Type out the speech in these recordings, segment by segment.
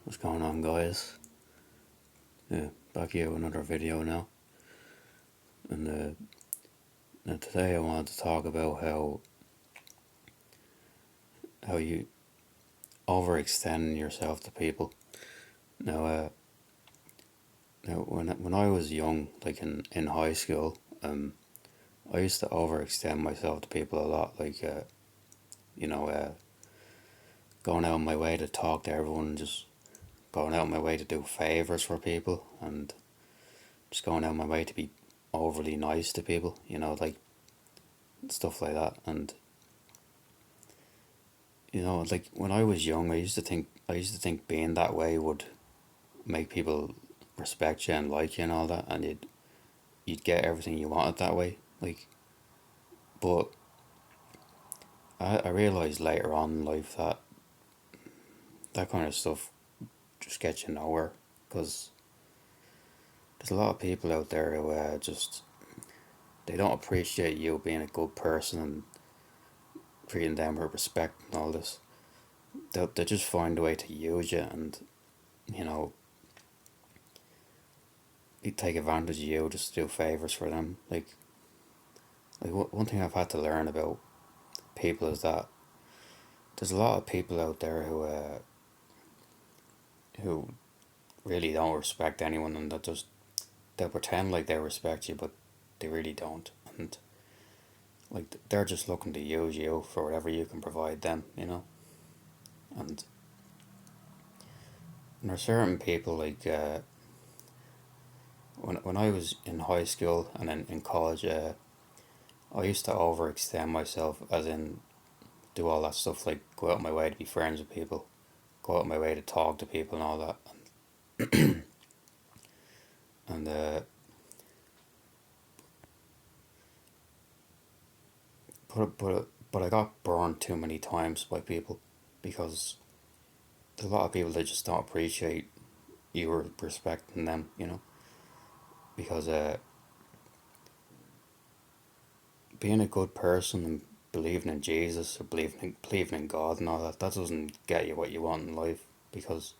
What's going on, guys? Yeah, back here with another video now. And today I wanted to talk about how you overextend yourself to people. Now, when I was young, like in high school, I used to overextend myself to people a lot. Like, you know, uh, going out of my way to talk to everyone, just going out of my way to do favors for people, and just going out of my way to be overly nice to people. Like stuff like that. And like when I was young, I used to think being that way would make people respect you and like you and all that, and you'd get everything you wanted that way. Like, but I realized later on in life that that kind of stuff just gets you nowhere, because there's a lot of people out there who just they don't appreciate you being a good person and treating them with respect and all this. They just find a way to use you and you know take advantage of you just to do favors for them. Like one thing I've had to learn about people is that there's a lot of people out there who really don't respect anyone, and that just they'll pretend like they respect you, but they really don't. And like they're just looking to use you for whatever you can provide them. And there are certain people like when I was in high school and in college, I used to overextend myself, as in do all that stuff, like go out of my way to be friends with people, go out of my way to talk to people and all that. And but I got burned too many times by people, because there's a lot of people that just don't appreciate you or respecting them. Because being a good person and believing in Jesus or believing in God and all that, that doesn't get you what you want in life. Because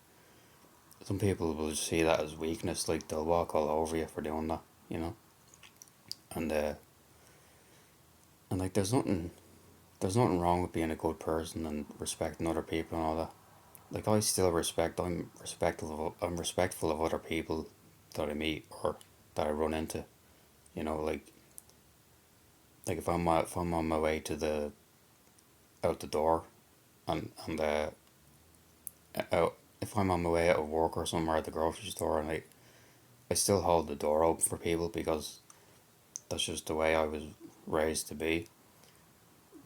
some people will see that as weakness, like they'll walk all over you for doing that. And like there's nothing wrong with being a good person and respecting other people and all that. Like I still respect. I'm respectful of other people that I meet or that I run into. Like if I'm on my way to the out the door, and out if I'm on my way out of work or somewhere at the grocery store, and I still hold the door open for people, because that's just the way I was raised to be.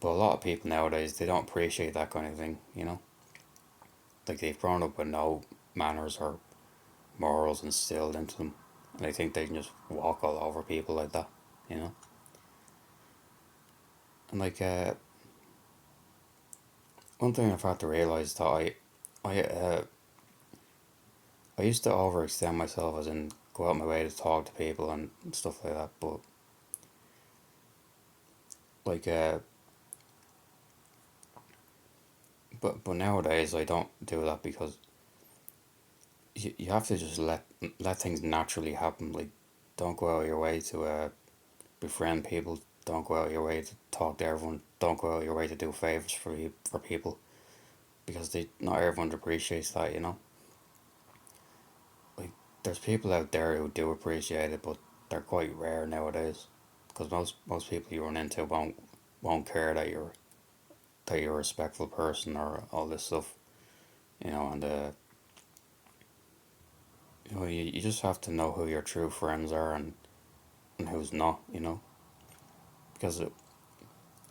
But a lot of people nowadays, they don't appreciate that kind of thing. Like they've grown up with no manners or morals instilled into them, and they think they can just walk all over people like that. And like one thing I've had to realize that I used to overextend myself, as in go out my way to talk to people and stuff like that. But like but nowadays I don't do that, because you have to just let things naturally happen. Like, don't go out of your way to befriend people. Don't go out of your way to talk to everyone. Don't go out of your way to do favors for people, because they not everyone appreciates that. Like, there's people out there who do appreciate it, but they're quite rare nowadays, because most people you run into won't care that you're a respectful person or all this stuff. And you just have to know who your true friends are, and who's not. Because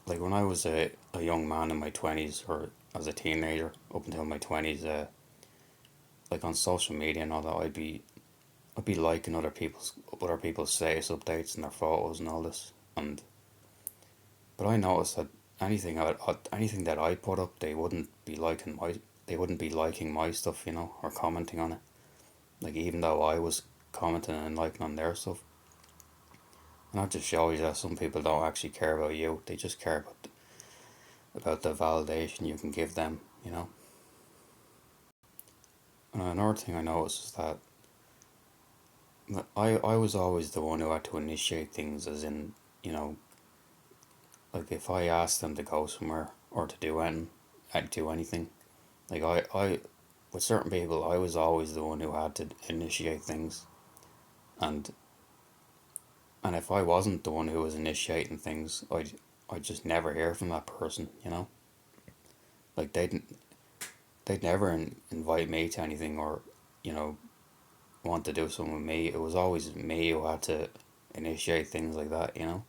like when I was a young man in my 20s, or as a teenager up until my 20s, like on social media and all that, I'd be liking other people's status updates and their photos and all this. But I noticed that anything that I put up, they wouldn't be liking my stuff, or commenting on it. Like, even though I was commenting and liking on their stuff. And that just shows you that some people don't actually care about you. They just care about the validation you can give them. Another thing I noticed is that I was always the one who had to initiate things, as in, you know, like if I asked them to go somewhere or to do anything, I'd do anything. Like with certain people, I was always the one who had to initiate things, and and if I wasn't the one who was initiating things, I'd just never hear from that person. You know, like they'd never invite me to anything, or you know, want to do something with me. It was always me who had to initiate things like that. You know.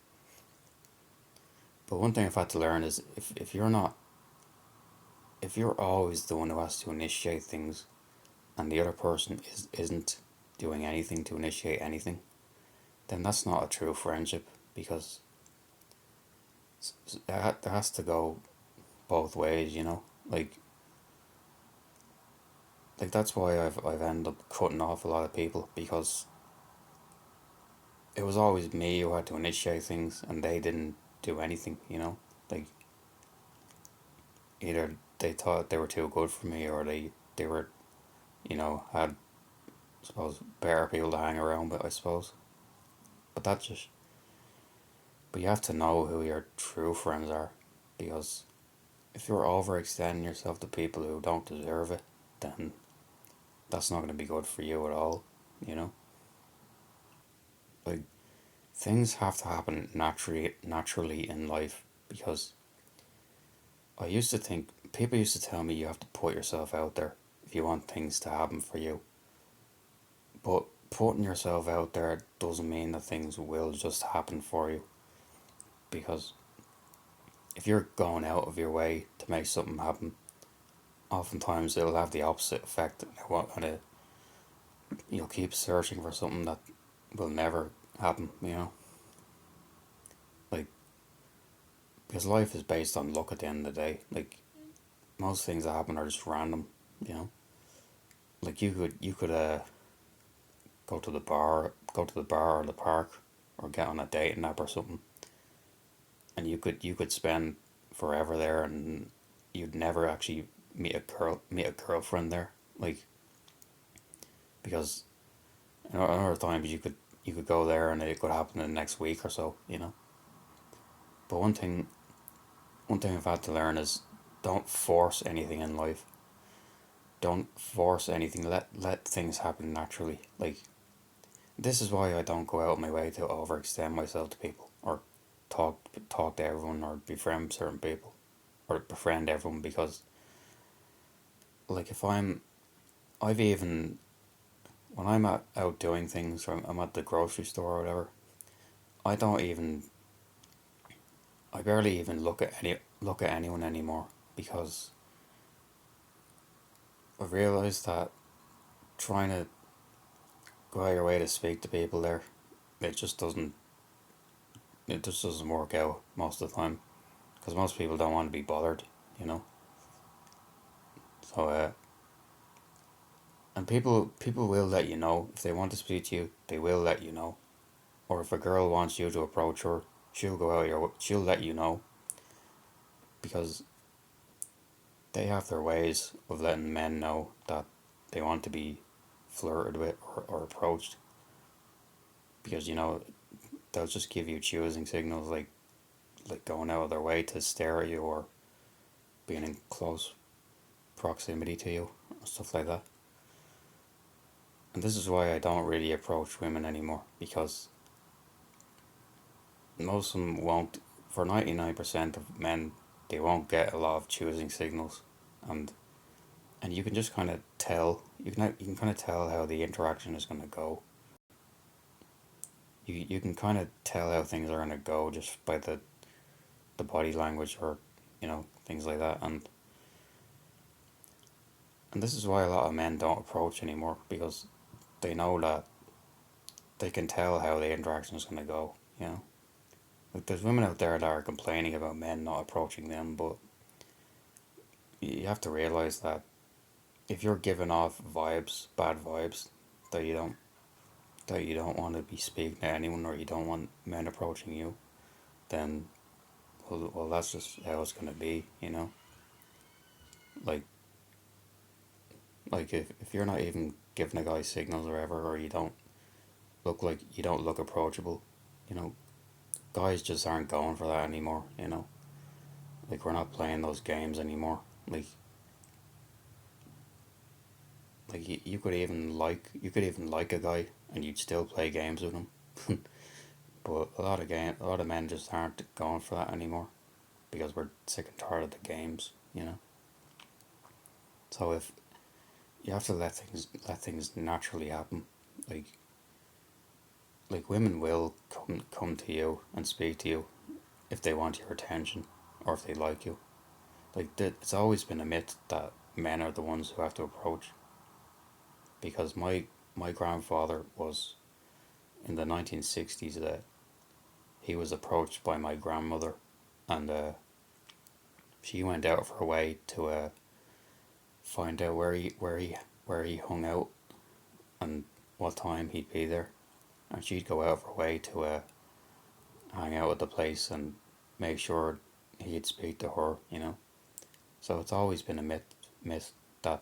But one thing I've had to learn is if you're always the one who has to initiate things, and the other person isn't doing anything to initiate anything, then that's not a true friendship, because there has to go both ways, you know. Like that's why I've ended up cutting off a lot of people, because it was always me who had to initiate things, and they didn't do anything, you know. Like either they thought they were too good for me, or they were, you know, had, I suppose, better people to hang around with, I suppose. But that just but you have to know who your true friends are, because if you're overextending yourself to people who don't deserve it, then that's not going to be good for you at all, you know? Like things have to happen naturally in life, because I used to think people used to tell me you have to put yourself out there if you want things to happen for you. But putting yourself out there doesn't mean that things will just happen for you, because if you're going out of your way to make something happen, oftentimes it'll have the opposite effect. And you'll keep searching for something that will never happen, you know? Like, because life is based on luck at the end of the day. Like, most things that happen are just random, you know? Like, you could go to the bar or the park, or get on a dating app or something, and you could spend forever there, and you'd never actually meet a girlfriend there. Like, because other times you could go there and it could happen in the next week or so, you know. But one thing I've had to learn is don't force anything in life. Don't force anything. Let things happen naturally. Like this is why I don't go out of my way to overextend myself to people, or talk talk to everyone, or befriend certain people, or befriend everyone, because like if I've even when I'm out doing things, or I'm at the grocery store or whatever, I don't even I barely even look at anyone anymore, because I've realized that trying to go out of your way to speak to people there, it just doesn't it just doesn't work out most of the time, because most people don't want to be bothered, you know. So and people will let you know if they want to speak to you. They will let you know. Or if a girl wants you to approach her, she'll let you know, because they have their ways of letting men know that they want to be flirted with, or approached, because you know they'll just give you choosing signals, like going out of their way to stare at you, or being in close proximity to you, stuff like that. And this is why I don't really approach women anymore, because most of them won't. For 99% of men, they won't get a lot of choosing signals, and you can just kind of tell. You can kind of tell how the interaction is going to go. You can kind of tell how things are going to go just by the body language, or things like that. And this is why a lot of men don't approach anymore, because they know that they can tell how the interaction is going to go. Like there's women out there that are complaining about men not approaching them, but you have to realize that if you're giving off bad vibes, that you don't want to be speaking to anyone, or you don't want men approaching you, then well that's just how it's gonna be. Like Like if you're not even giving a guy signals or whatever, or you don't look approachable, you know, guys just aren't going for that anymore. You know, like we're not playing those games anymore. Like you could even like a guy and you'd still play games with him. But a lot of men just aren't going for that anymore because we're sick and tired of the games. You know. So if you have to let things naturally happen, like women will come to you and speak to you if they want your attention or if they like you. It's always been a myth that men are the ones who have to approach, because my grandfather was in the 1960s that he was approached by my grandmother, and she went out of her way to find out where he hung out and what time he'd be there, and she'd go out of her way to hang out at the place and make sure he'd speak to her. You know, so it's always been a myth that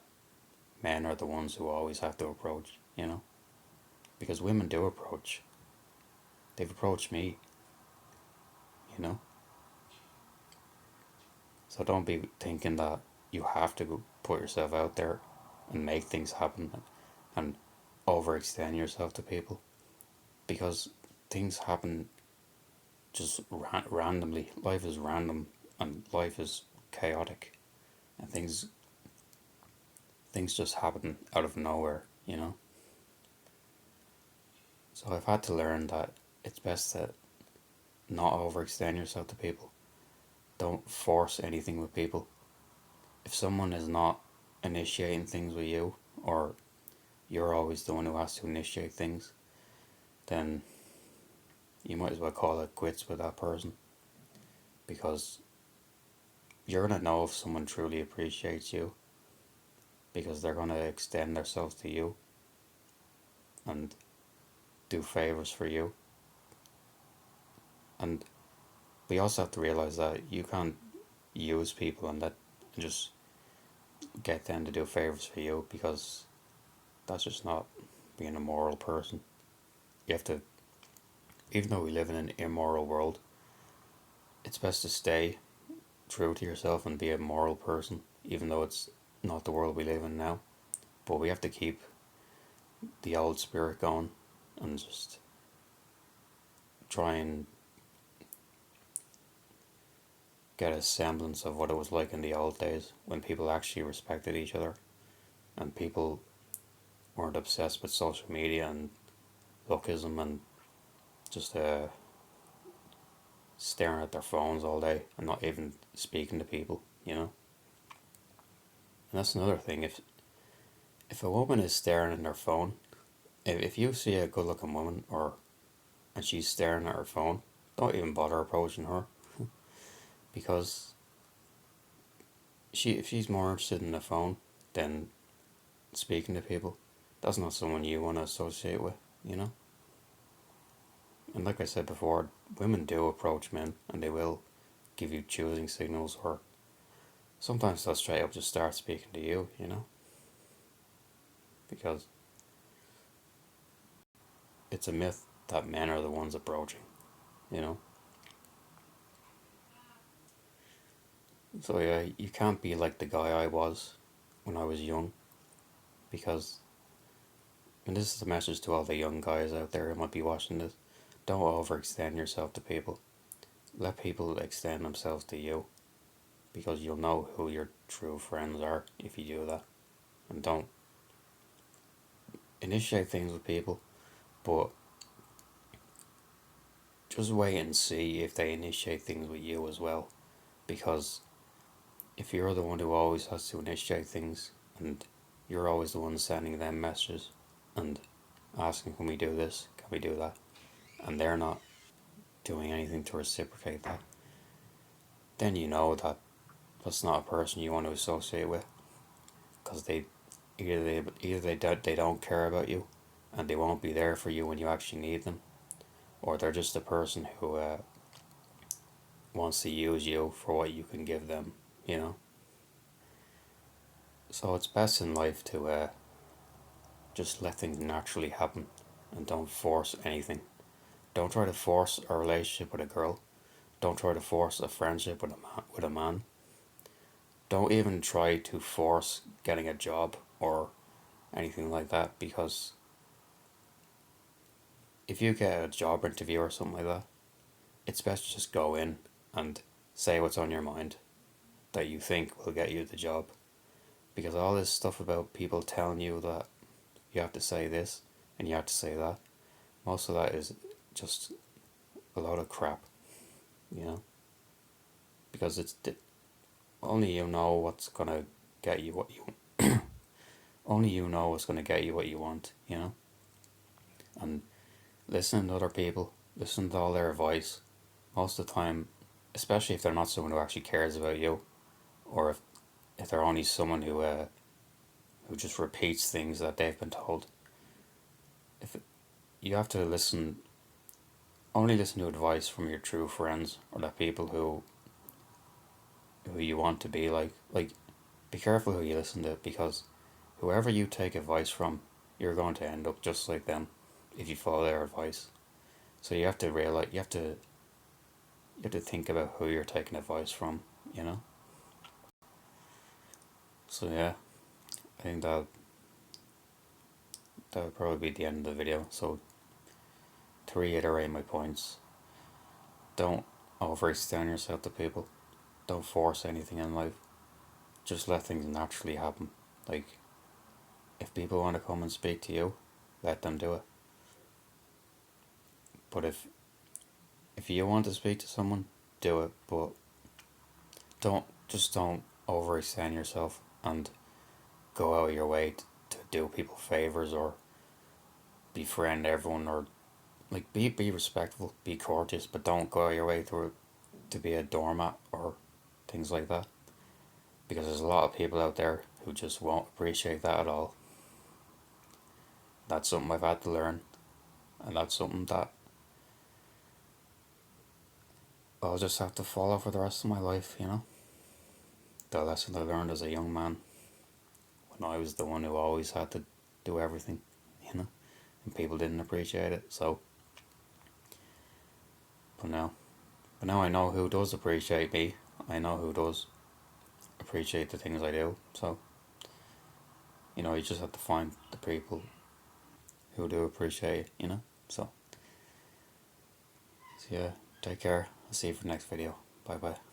men are the ones who always have to approach. You know, because women do approach. They've approached me. You know, so don't be thinking that you have to put yourself out there and make things happen and overextend yourself to people, because things happen just randomly. Life is random and life is chaotic, and things just happen out of nowhere. You know. So I've had to learn that it's best to not overextend yourself to people. Don't force anything with people. If someone is not initiating things with you, or you're always the one who has to initiate things, then you might as well call it quits with that person, because you're going to know if someone truly appreciates you because they're going to extend themselves to you and do favors for you. And we also have to realize that you can't use people and just get them to do favors for you, because that's just not being a moral person. You have to, even though we live in an immoral world, it's best to stay true to yourself and be a moral person, even though it's not the world we live in now. But we have to keep the old spirit going and just try and get a semblance of what it was like in the old days when people actually respected each other and people weren't obsessed with social media and lookism and just staring at their phones all day and not even speaking to people, you know? And that's another thing. If a woman is staring at her phone, if you see a good looking woman and she's staring at her phone, don't even bother approaching her, because if she's more interested in the phone than speaking to people, that's not someone you want to associate with, you know? And like I said before, women do approach men and they will give you choosing signals, or sometimes they'll straight up just start speaking to you, you know? Because it's a myth that men are the ones approaching, you know? So yeah, you can't be like the guy I was when I was young, because, and this is a message to all the young guys out there who might be watching this, don't overextend yourself to people. Let people extend themselves to you, because you'll know who your true friends are if you do that. And don't initiate things with people, but just wait and see if they initiate things with you as well. Because if you're the one who always has to initiate things and you're always the one sending them messages and asking, can we do this, can we do that, and they're not doing anything to reciprocate that, then you know that that's not a person you want to associate with, because they don't care about you and they won't be there for you when you actually need them, or they're just a person who wants to use you for what you can give them, you know? So it's best in life to just let things naturally happen and don't force anything. Don't try to force a relationship with a girl. Don't try to force a friendship with a man. Don't even try to force getting a job or anything like that, because if you get a job interview or something like that, it's best to just go in and say what's on your mind that you think will get you the job. Because all this stuff about people telling you that you have to say this and you have to say that, most of that is just a load of crap, you know? Because only you know what's gonna get you what you only you know what's gonna get you what you want, you know? And listen to other people, listen to all their advice. Most of the time, especially if they're not someone who actually cares about you, or if they're only someone who just repeats things that they've been told. If you have to listen, only listen to advice from your true friends or the people who you want to be like. Like, be careful who you listen to, because whoever you take advice from, you're going to end up just like them if you follow their advice. So you have to realize you have to think about who you're taking advice from, you know? So yeah, I think that would probably be the end of the video. So to reiterate my points, don't overextend yourself to people. Don't force anything in life. Just let things naturally happen. Like, if people want to come and speak to you, let them do it. But if you want to speak to someone, do it. But don't overextend yourself and go out of your way to do people favors or befriend everyone, or like be respectful, be courteous, but don't go out of your way to be a doormat or things like that. Because there's a lot of people out there who just won't appreciate that at all. That's something I've had to learn, and that's something that I'll just have to follow for the rest of my life, you know? The lesson I learned as a young man when I was the one who always had to do everything, you know? And people didn't appreciate it, so. But now. But now I know who does appreciate me. I know who does appreciate the things I do, so. You know, you just have to find the people who do appreciate it, you know? So yeah, take care. I'll see you for the next video. Bye bye.